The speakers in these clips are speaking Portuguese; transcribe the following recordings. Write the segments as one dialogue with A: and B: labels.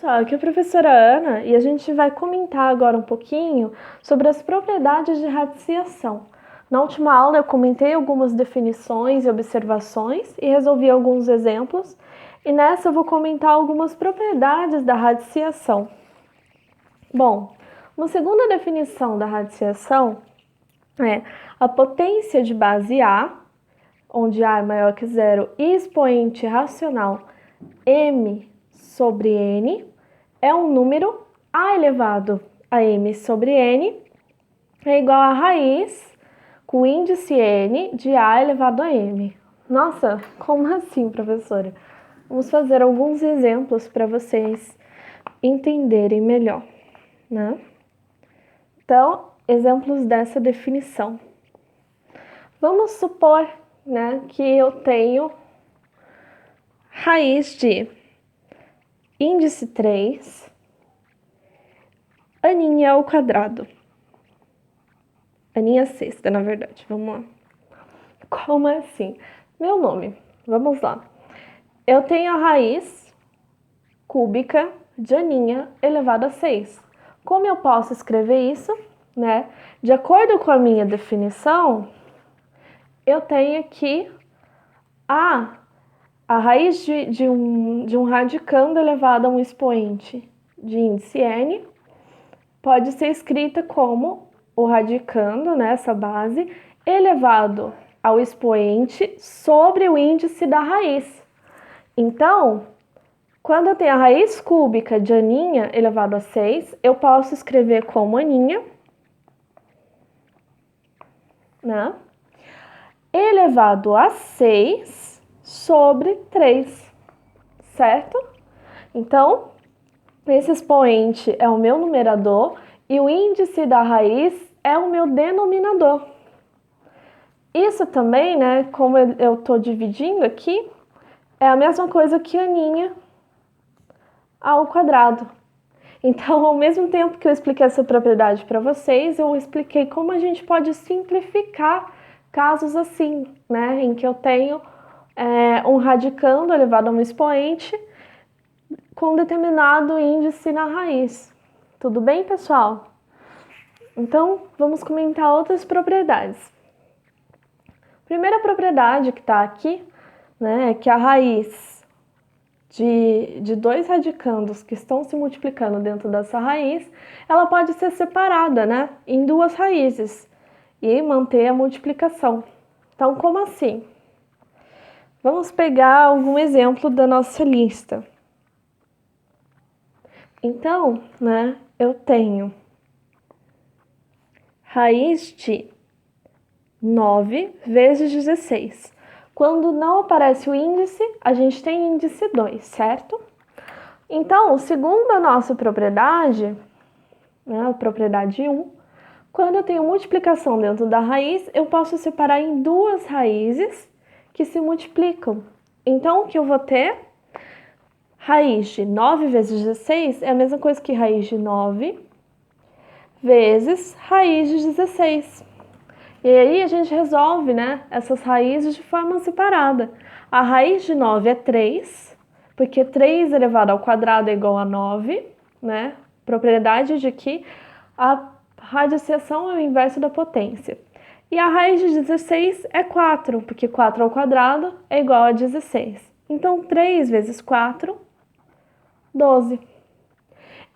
A: Pessoal, aqui é a professora Ana e a gente vai comentar agora um pouquinho sobre as propriedades de radiciação. Na última aula eu comentei algumas definições e observações e resolvi alguns exemplos, e nessa eu vou comentar algumas propriedades da radiciação. Bom, uma segunda definição da radiciação é a potência de base A, onde A é maior que zero, e expoente racional m sobre n, é um número a elevado a m sobre n é igual a raiz com índice n de a elevado a m. Nossa, como assim, professora? Vamos fazer alguns exemplos para vocês entenderem melhor, né? Então, exemplos dessa definição. Vamos supor, né, que eu tenho raiz de índice 3, aninha ao quadrado. Aninha sexta, na verdade. Vamos lá. Como assim? Meu nome. Vamos lá. Eu tenho a raiz cúbica de aninha elevado a 6. Como eu posso escrever isso, né? De acordo com a minha definição, eu tenho aqui a raiz de um radicando elevado a um expoente de índice n pode ser escrita como o radicando, né, essa base, elevado ao expoente sobre o índice da raiz. Então, quando eu tenho a raiz cúbica de aninha elevado a 6, eu posso escrever como aninha, né, elevado a 6 sobre 3, certo? Então, esse expoente é o meu numerador e o índice da raiz é o meu denominador. Isso também, né, como eu estou dividindo aqui, é a mesma coisa que aninha ao quadrado. Então, ao mesmo tempo que eu expliquei essa propriedade para vocês, eu expliquei como a gente pode simplificar casos assim, né, em que eu tenho um radicando elevado a um expoente com determinado índice na raiz. Tudo bem, pessoal? Então, vamos comentar outras propriedades. Primeira propriedade que está aqui, né, é que a raiz de dois radicandos que estão se multiplicando dentro dessa raiz, ela pode ser separada, né, em duas raízes e manter a multiplicação. Então, como assim? Vamos pegar algum exemplo da nossa lista. Então, né, eu tenho raiz de 9 vezes 16. Quando não aparece o índice, a gente tem índice 2, certo? Então, segundo a nossa propriedade, né, a propriedade 1, quando eu tenho multiplicação dentro da raiz, eu posso separar em duas raízes que se multiplicam. Então, o que eu vou ter? Raiz de 9 vezes 16 é a mesma coisa que raiz de 9 vezes raiz de 16. E aí a gente resolve, né, essas raízes de forma separada. A raiz de 9 é 3, porque 3 elevado ao quadrado é igual a 9, né? Propriedade de que a radiciação é o inverso da potência. E a raiz de 16 é 4, porque 4 ao quadrado é igual a 16. Então, 3 vezes 4, 12.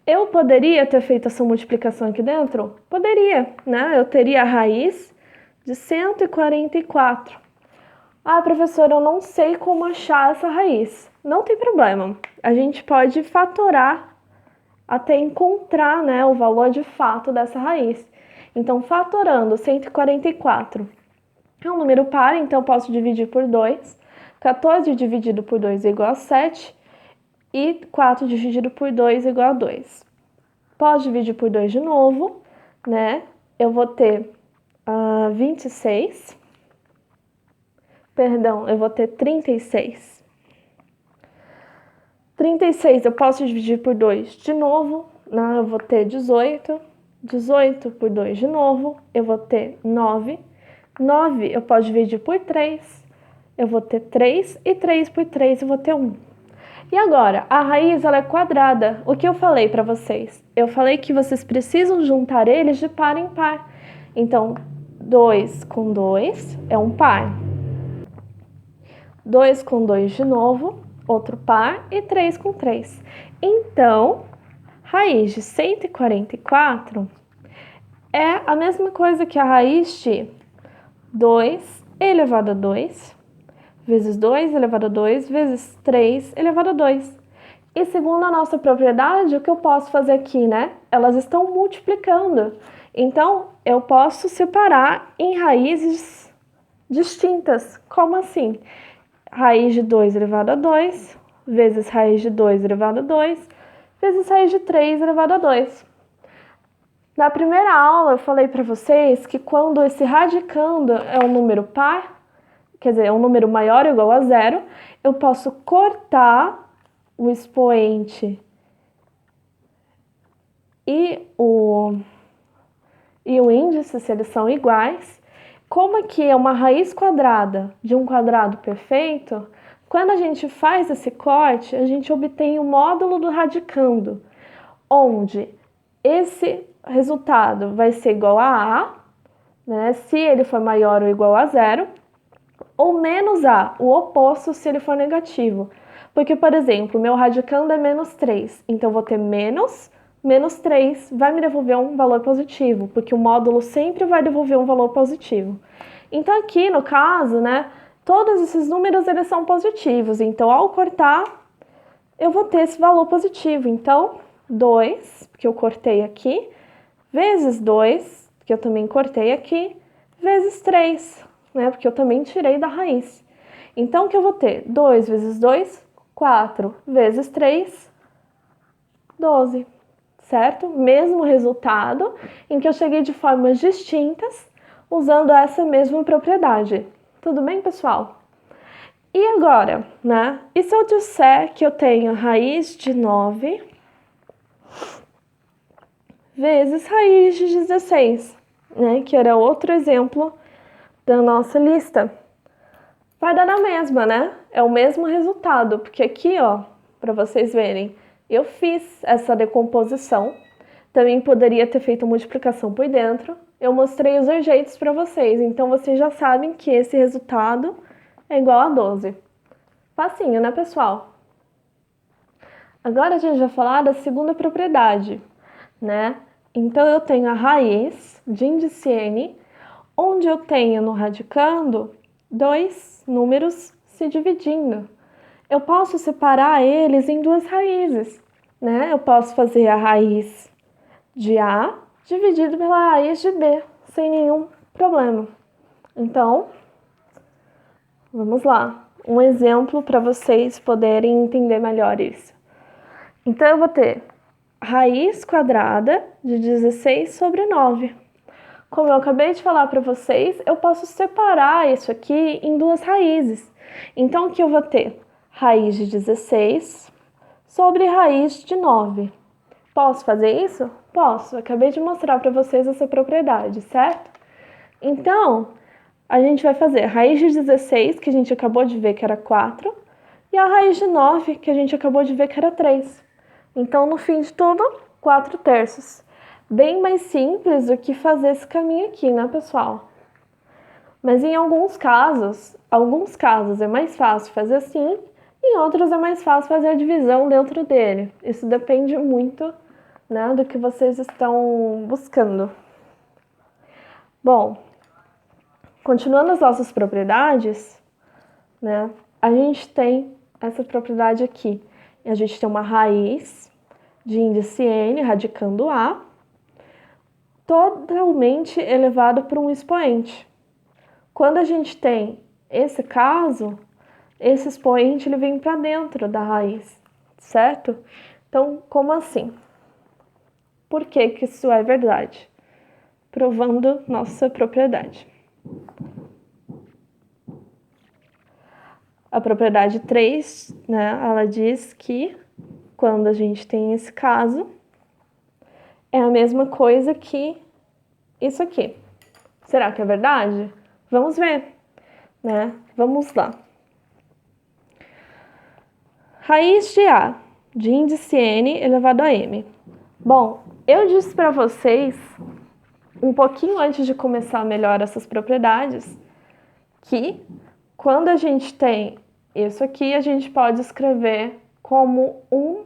A: Eu poderia ter feito essa multiplicação aqui dentro? Poderia, né? Eu teria a raiz de 144. Ah, professora, eu não sei como achar essa raiz. Não tem problema. A gente pode fatorar até encontrar, né, o valor de fato dessa raiz. Então, fatorando 144 é um número par, então eu posso dividir por 2. 14 dividido por 2 é igual a 7. E 4 dividido por 2 é igual a 2. Posso dividir por 2 de novo, né? Eu vou ter 26. Perdão, eu vou ter 36. 36 eu posso dividir por 2 de novo, né? Eu vou ter 18. 18 por 2 de novo, eu vou ter 9. 9 eu posso dividir por 3, eu vou ter 3. E 3 por 3 eu vou ter 1. E agora, a raiz ela é quadrada. O que eu falei para vocês? Eu falei que vocês precisam juntar eles de par em par. Então, 2 com 2 é um par. 2 com 2 de novo, outro par. E 3 com 3. Então, raiz de 144 é a mesma coisa que a raiz de 2 elevado a 2, vezes 2 elevado a 2, vezes 3 elevado a 2. E segundo a nossa propriedade, o que eu posso fazer aqui, né? Elas estão multiplicando. Então, eu posso separar em raízes distintas. Como assim? Raiz de 2 elevado a 2, vezes raiz de 2 elevado a 2, vezes raiz de 3 elevado a 2. Na primeira aula, eu falei para vocês que quando esse radicando é um número par, quer dizer, é um número maior ou igual a zero, eu posso cortar o expoente e o índice, se eles são iguais. Como aqui é uma raiz quadrada de um quadrado perfeito, quando a gente faz esse corte, a gente obtém o módulo do radicando, onde esse resultado vai ser igual a, né, se ele for maior ou igual a zero, ou menos a, o oposto se ele for negativo. Porque, por exemplo, o meu radicando é menos 3, então eu vou ter menos 3 vai me devolver um valor positivo, porque o módulo sempre vai devolver um valor positivo. Então aqui, no caso, né, todos esses números eles são positivos, então ao cortar, eu vou ter esse valor positivo. Então, 2, que eu cortei aqui, vezes 2, que eu também cortei aqui, vezes 3, né, porque eu também tirei da raiz. Então, o que eu vou ter? 2 vezes 2, 4, vezes 3, 12, certo? Mesmo resultado, em que eu cheguei de formas distintas, usando essa mesma propriedade. Tudo bem, pessoal? E agora, né? E se eu disser que eu tenho raiz de 9 vezes raiz de 16, né? Que era outro exemplo da nossa lista. Vai dar na mesma, né? É o mesmo resultado, porque aqui, ó, para vocês verem, eu fiz essa decomposição. Também poderia ter feito multiplicação por dentro. Eu mostrei os dois jeitos para vocês, então vocês já sabem que esse resultado é igual a 12. Facinho, né, pessoal? Agora a gente vai falar da segunda propriedade, né? Então eu tenho a raiz de índice n, onde eu tenho no radicando dois números se dividindo. Eu posso separar eles em duas raízes, né? Eu posso fazer a raiz de A dividido pela raiz de B, sem nenhum problema. Então, vamos lá. Um exemplo para vocês poderem entender melhor isso. Então, eu vou ter raiz quadrada de 16 sobre 9. Como eu acabei de falar para vocês, eu posso separar isso aqui em duas raízes. Então, aqui eu vou ter raiz de 16 sobre raiz de 9. Posso fazer isso? Posso. Acabei de mostrar para vocês essa propriedade, certo? Então, a gente vai fazer a raiz de 16, que a gente acabou de ver que era 4, e a raiz de 9, que a gente acabou de ver que era 3. Então, no fim de tudo, 4 terços. Bem mais simples do que fazer esse caminho aqui, né, pessoal? Mas em alguns casos é mais fácil fazer assim, em outros é mais fácil fazer a divisão dentro dele. Isso depende muito, né, do que vocês estão buscando. Bom, continuando as nossas propriedades, né, a gente tem essa propriedade aqui. A gente tem uma raiz de índice n radicando A, totalmente elevado por um expoente. Quando a gente tem esse caso, esse expoente ele vem para dentro da raiz, certo? Então, como assim? Por que que isso é verdade? Provando nossa propriedade. A propriedade 3, né, ela diz que quando a gente tem esse caso, é a mesma coisa que isso aqui. Será que é verdade? Vamos ver, né? Vamos lá. raiz de A de índice n elevado a m. Bom, eu disse para vocês, um pouquinho antes de começar a melhorar essas propriedades, que quando a gente tem isso aqui, a gente pode escrever como um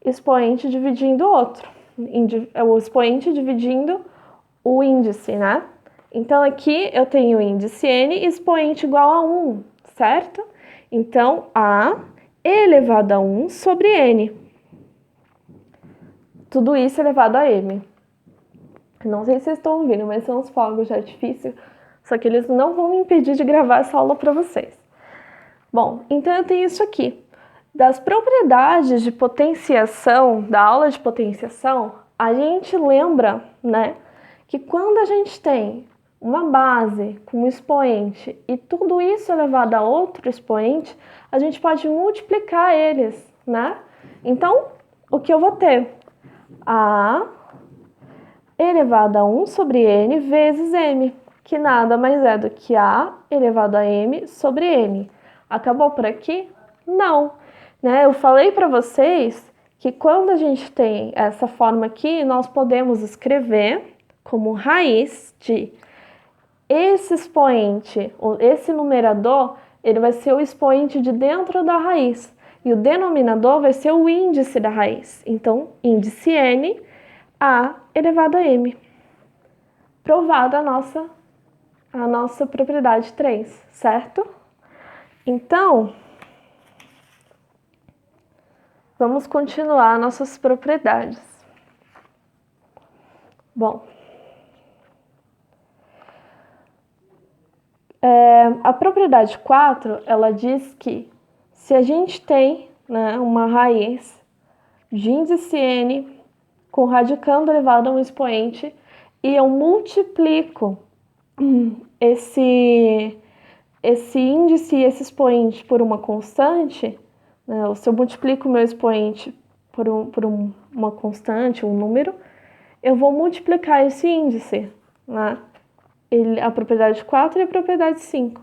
A: expoente dividindo o outro. O expoente dividindo o índice, né? Então, aqui eu tenho índice n expoente igual a 1, certo? Então, A elevado a 1 sobre n. Tudo isso elevado a m. Não sei se vocês estão ouvindo, mas são os fogos de artifício, só que eles não vão me impedir de gravar essa aula para vocês. Bom, então eu tenho isso aqui. Das propriedades de potenciação, da aula de potenciação, a gente lembra, né, que quando a gente tem uma base com um expoente e tudo isso elevado a outro expoente, a gente pode multiplicar eles, né? Então, o que eu vou ter? A elevado a 1 sobre n vezes m, que nada mais é do que A elevado a m sobre n. Acabou por aqui? Não. Né? Eu falei para vocês que quando a gente tem essa forma aqui, nós podemos escrever como raiz de esse expoente, esse numerador, ele vai ser o expoente de dentro da raiz. E o denominador vai ser o índice da raiz. Então, índice n, A elevado a m. Provada a nossa propriedade 3, certo? Então, vamos continuar nossas propriedades. Bom, a propriedade 4, ela diz que se a gente tem, né, uma raiz de índice n com radicando elevado a um expoente e eu multiplico esse índice e esse expoente por uma constante, né, ou se eu multiplico o meu expoente por uma constante, um número, eu vou multiplicar esse índice, né? A propriedade 4 e a propriedade 5.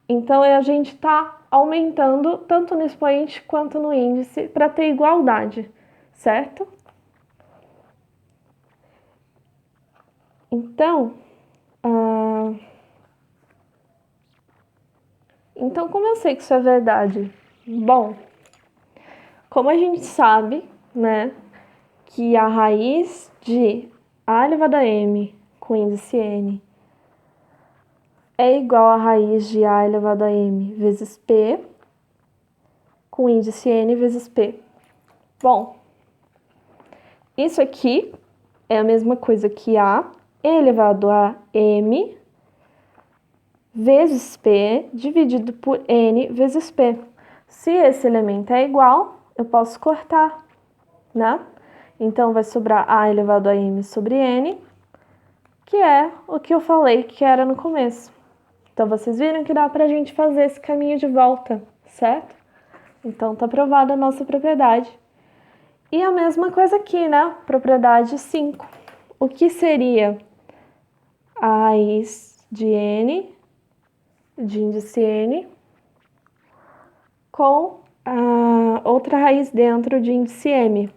A: Então, a gente está aumentando tanto no expoente quanto no índice para ter igualdade, certo? Então, como eu sei que isso é verdade? Bom, como a gente sabe, né, que a raiz de A elevado a m com índice n é igual à raiz de A elevado a m vezes P com índice n vezes P. Bom, isso aqui é a mesma coisa que A elevado a m vezes P dividido por n vezes P. Se esse elemento é igual, eu posso cortar, né? Então, vai sobrar A elevado a m sobre n, que é o que eu falei que era no começo. Então, vocês viram que dá pra gente fazer esse caminho de volta, certo? Então, tá provada a nossa propriedade. E a mesma coisa aqui, né? Propriedade 5. O que seria a raiz de n, de índice n, com a outra raiz dentro de índice m?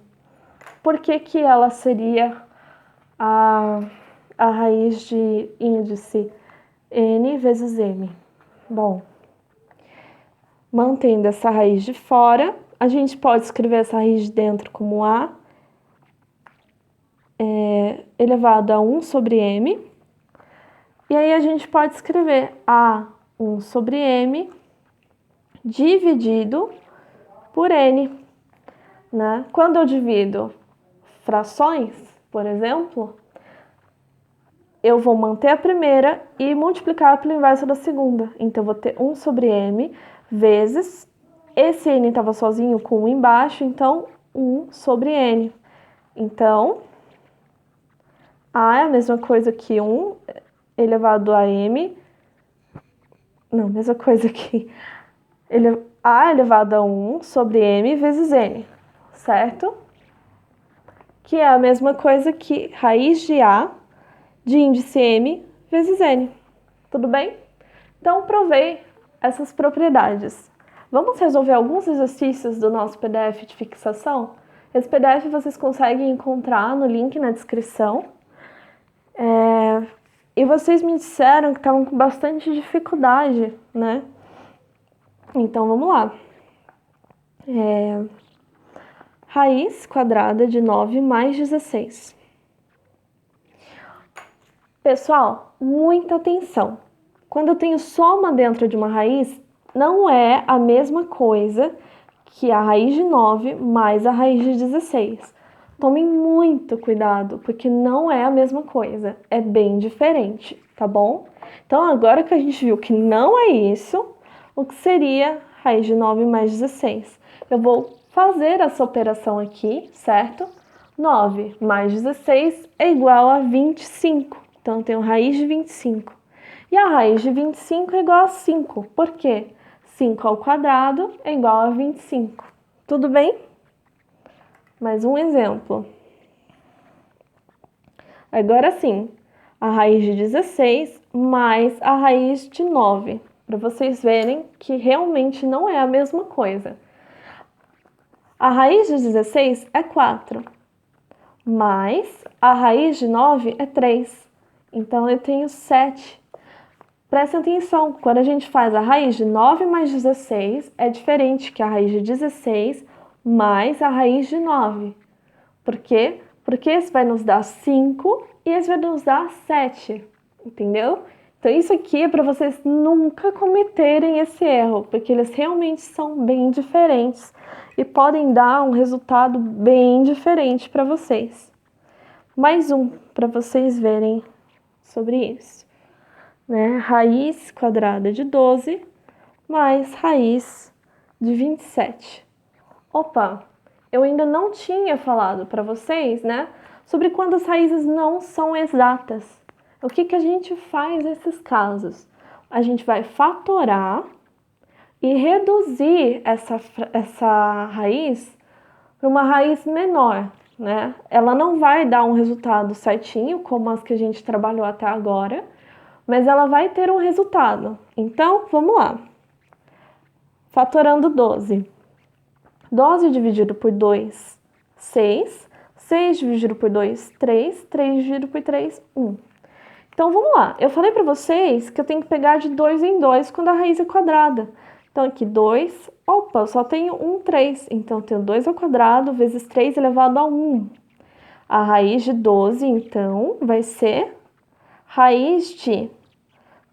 A: Por que que ela seria a raiz de índice n vezes m? Bom, mantendo essa raiz de fora, a gente pode escrever essa raiz de dentro como A elevado a 1 sobre m. E aí a gente pode escrever A1 sobre m dividido por n, né? Quando eu divido frações, por exemplo, eu vou manter a primeira e multiplicar pelo inverso da segunda. Então, eu vou ter 1 sobre m vezes, esse n estava sozinho com 1 embaixo, então 1 sobre n. Então, A é a mesma coisa que 1 elevado a m, não, mesma coisa que A elevado a 1 sobre m vezes n, certo? Que é a mesma coisa que raiz de A de índice m vezes n. Tudo bem? Então, provei essas propriedades. Vamos resolver alguns exercícios do nosso PDF de fixação? Esse PDF vocês conseguem encontrar no link na descrição. E vocês me disseram que estavam com bastante dificuldade, né? Então, vamos lá. Raiz quadrada de 9 mais 16. Pessoal, muita atenção. Quando eu tenho soma dentro de uma raiz, não é a mesma coisa que a raiz de 9 mais a raiz de 16. Tomem muito cuidado, porque não é a mesma coisa, é bem diferente, tá bom? Então, agora que a gente viu que não é isso, o que seria raiz de 9 mais 16? Eu vou fazer essa operação aqui, certo? 9 mais 16 é igual a 25, então eu tenho raiz de 25. E a raiz de 25 é igual a 5, por quê? 5 ao quadrado é igual a 25. Tudo bem? Mais um exemplo. Agora sim, a raiz de 16 mais a raiz de 9, para vocês verem que realmente não é a mesma coisa. A raiz de 16 é 4, mais a raiz de 9 é 3. Então, eu tenho 7. Prestem atenção, quando a gente faz a raiz de 9 mais 16, é diferente que a raiz de 16 mais a raiz de 9. Por quê? Porque esse vai nos dar 5 e esse vai nos dar 7, entendeu? Então, isso aqui é para vocês nunca cometerem esse erro, porque eles realmente são bem diferentes e podem dar um resultado bem diferente para vocês. Mais um para vocês verem sobre isso. Né? Raiz quadrada de 12 mais raiz de 27. Opa, eu ainda não tinha falado para vocês, né, sobre quando as raízes não são exatas. O que a gente faz nesses casos? A gente vai fatorar e reduzir essa raiz para uma raiz menor, né? Ela não vai dar um resultado certinho, como as que a gente trabalhou até agora, mas ela vai ter um resultado. Então, vamos lá. Fatorando 12. 12 dividido por 2, 6. 6 dividido por 2, 3. 3 dividido por 3, 1. Então, vamos lá. Eu falei para vocês que eu tenho que pegar de 2 em 2 quando a raiz é quadrada. Então, aqui 2, opa, eu só tenho 3. Então, eu tenho 2 ao quadrado vezes 3 elevado a 1. A raiz de 12, então, vai ser raiz de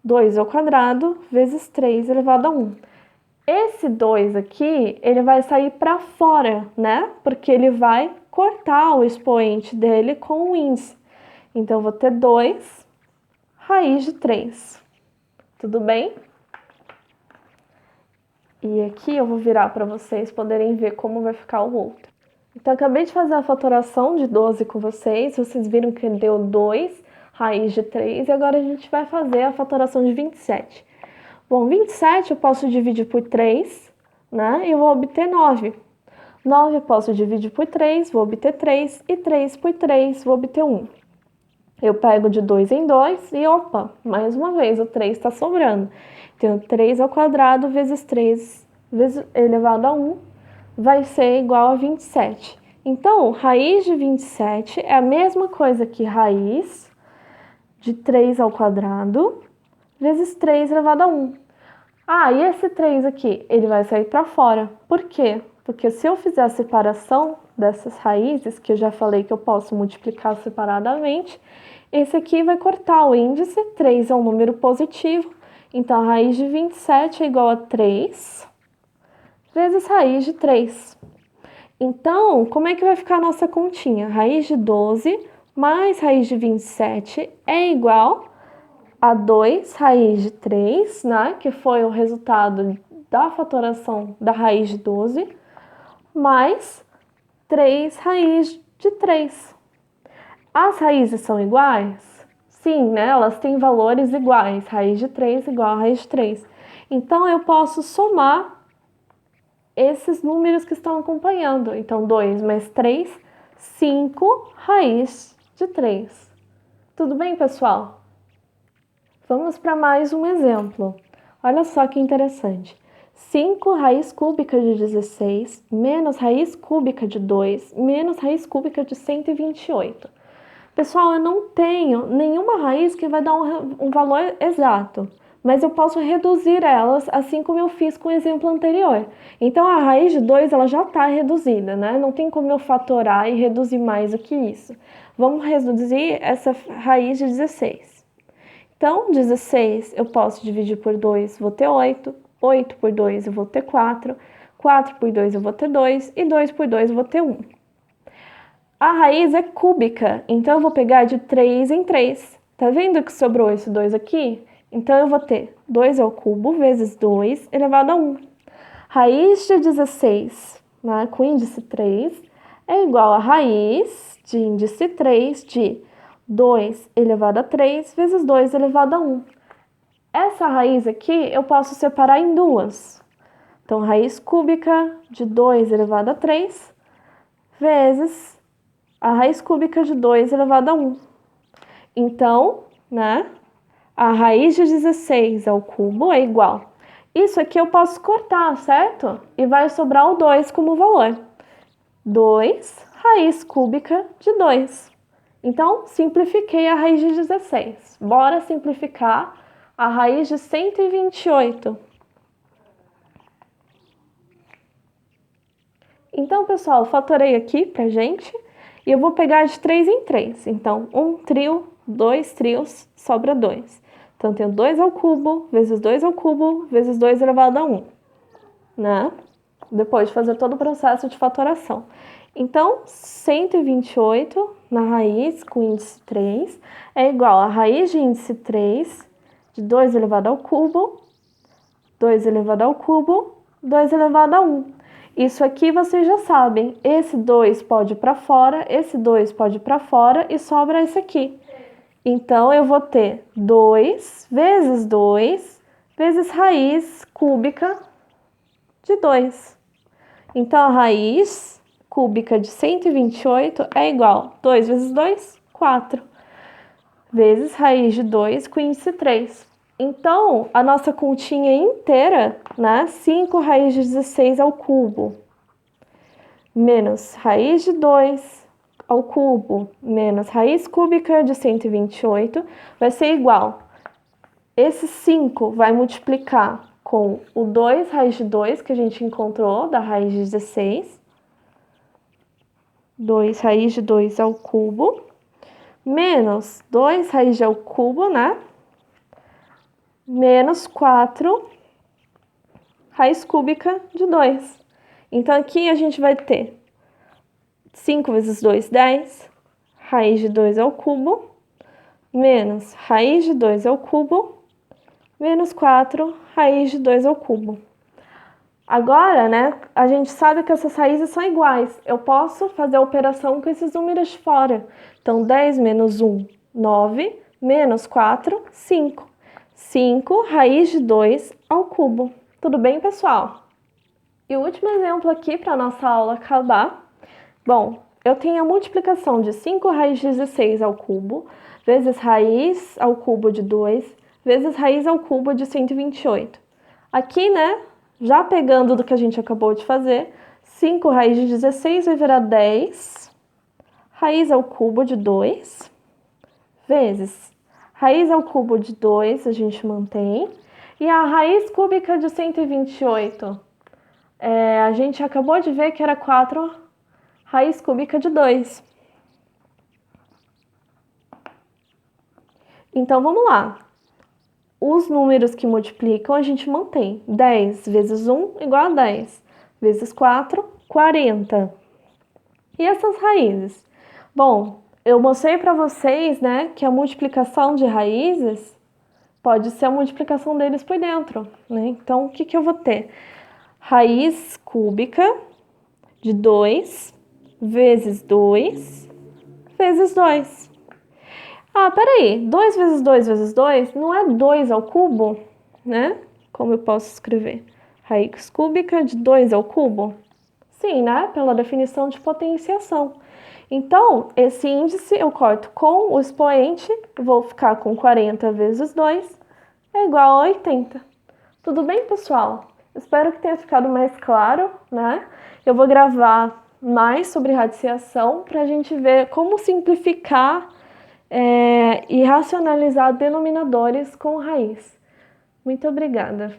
A: 2 ao quadrado vezes 3 elevado a 1. Esse 2 aqui, ele vai sair para fora, né? Porque ele vai cortar o expoente dele com o índice. Então, eu vou ter 2 raiz de 3. Tudo bem? E aqui eu vou virar para vocês poderem ver como vai ficar o outro. Então, acabei de fazer a fatoração de 12 com vocês. Vocês viram que deu 2 raiz de 3. E agora a gente vai fazer a fatoração de 27. Bom, 27 eu posso dividir por 3, né? E eu vou obter 9. 9 eu posso dividir por 3, vou obter 3. E 3 por 3, vou obter 1. Eu pego de 2 em 2 e, opa, mais uma vez, o 3 está sobrando. Então, 3 ao quadrado vezes 3 vezes elevado a 1 vai ser igual a 27. Então, raiz de 27 é a mesma coisa que raiz de 3 ao quadrado vezes 3 elevado a 1. Ah, e esse 3 aqui, ele vai sair para fora. Por quê? Porque se eu fizer a separação dessas raízes, que eu já falei que eu posso multiplicar separadamente, esse aqui vai cortar o índice, 3 é um número positivo, então a raiz de 27 é igual a 3 vezes raiz de 3. Então, como é que vai ficar a nossa continha? Raiz de 12 mais raiz de 27 é igual a 2 raiz de 3, né, que foi o resultado da fatoração da raiz de 12, mais 3 raiz de 3. As raízes são iguais? Sim, né, elas têm valores iguais, raiz de 3 igual a raiz de 3. Então, eu posso somar esses números que estão acompanhando. Então, 2 mais 3, 5 raiz de 3. Tudo bem, pessoal? Vamos para mais um exemplo. Olha só que interessante. 5 raiz cúbica de 16 menos raiz cúbica de 2 menos raiz cúbica de 128. Pessoal, eu não tenho nenhuma raiz que vai dar um valor exato, mas eu posso reduzir elas assim como eu fiz com o exemplo anterior. Então, a raiz de 2 ela já está reduzida, né? Não tem como eu fatorar e reduzir mais do que isso. Vamos reduzir essa raiz de 16. Então, 16 eu posso dividir por 2, vou ter 8. 8 por 2 eu vou ter 4. 4 por 2 eu vou ter 2. E 2 por 2 eu vou ter 1. A raiz é cúbica, então eu vou pegar de 3 em 3. Tá vendo que sobrou esse 2 aqui? Então eu vou ter 2 ao cubo vezes 2 elevado a 1. Raiz de 16, né, com índice 3, é igual a raiz de índice 3 de 2 elevado a 3 vezes 2 elevado a 1. Essa raiz aqui eu posso separar em duas. Então, raiz cúbica de 2 elevado a 3 vezes a raiz cúbica de 2 elevado a 1. Então, né, a raiz de 16 ao cubo é igual. Isso aqui eu posso cortar, certo? E vai sobrar o 2 como valor. 2 raiz cúbica de 2. Então, simplifiquei a raiz de 16. Bora simplificar a raiz de 128. Então, pessoal, fatorei aqui pra gente e eu vou pegar de 3 em 3. Então, 1 trio, 2 trios, sobra 2. Então, tenho 2 ao cubo, vezes 2 ao cubo, vezes 2 elevado a 1, né? Depois de fazer todo o processo de fatoração. Então, 128 na raiz com índice 3 é igual a raiz de índice 3 de 2 elevado ao cubo, 2 elevado ao cubo, 2 elevado a 1. Isso aqui vocês já sabem, esse 2 pode ir para fora, esse 2 pode ir para fora e sobra esse aqui. Então, eu vou ter 2 vezes 2 vezes raiz cúbica de 2. Então, a raiz cúbica de 128 é igual a 2 vezes 2, 4, vezes raiz de 2 com índice 3. Então, a nossa continha inteira, né? 5 raiz de 16 ao cubo, menos raiz de 2 ao cubo, menos raiz cúbica de 128, vai ser igual. Esse 5 vai multiplicar com o 2 raiz de 2 que a gente encontrou da raiz de 16. 2 raiz de 2 ao cubo, menos 2 raiz de ao cubo, né? Menos 4 raiz cúbica de 2. Então, aqui a gente vai ter 5 vezes 2, 10, raiz de 2 ao cubo, menos raiz de 2 ao cubo, menos 4 raiz de 2 ao cubo. Agora, né, a gente sabe que essas raízes são iguais. Eu posso fazer a operação com esses números de fora. Então, 10 menos 1, 9, menos 4, 5. 5 raiz de 2 ao cubo. Tudo bem, pessoal? E o último exemplo aqui para a nossa aula acabar. Bom, eu tenho a multiplicação de 5 raiz de 16 ao cubo, vezes raiz ao cubo de 2, vezes raiz ao cubo de 128. Aqui, né, já pegando do que a gente acabou de fazer, 5 raiz de 16 vai virar 10, raiz ao cubo de 2, vezes raiz ao cubo de 2, a gente mantém. E a raiz cúbica de 128, a gente acabou de ver que era 4 raiz cúbica de 2. Então, vamos lá. Os números que multiplicam, a gente mantém. 10 vezes 1 igual a 10. Vezes 4, 40. E essas raízes? Bom, eu mostrei para vocês, né, que a multiplicação de raízes pode ser a multiplicação deles por dentro, né? Então, o que eu vou ter? Raiz cúbica de 2 vezes 2 vezes 2. Ah, peraí, 2 vezes 2 vezes 2 não é 2 ao cubo, né? Como eu posso escrever? Raiz cúbica de 2 ao cubo? Sim, né? Pela definição de potenciação. Então, esse índice eu corto com o expoente, vou ficar com 40 vezes 2 é igual a 80. Tudo bem, pessoal? Espero que tenha ficado mais claro, né? Eu vou gravar mais sobre radiciação para a gente ver como simplificar e racionalizar denominadores com raiz. Muito obrigada.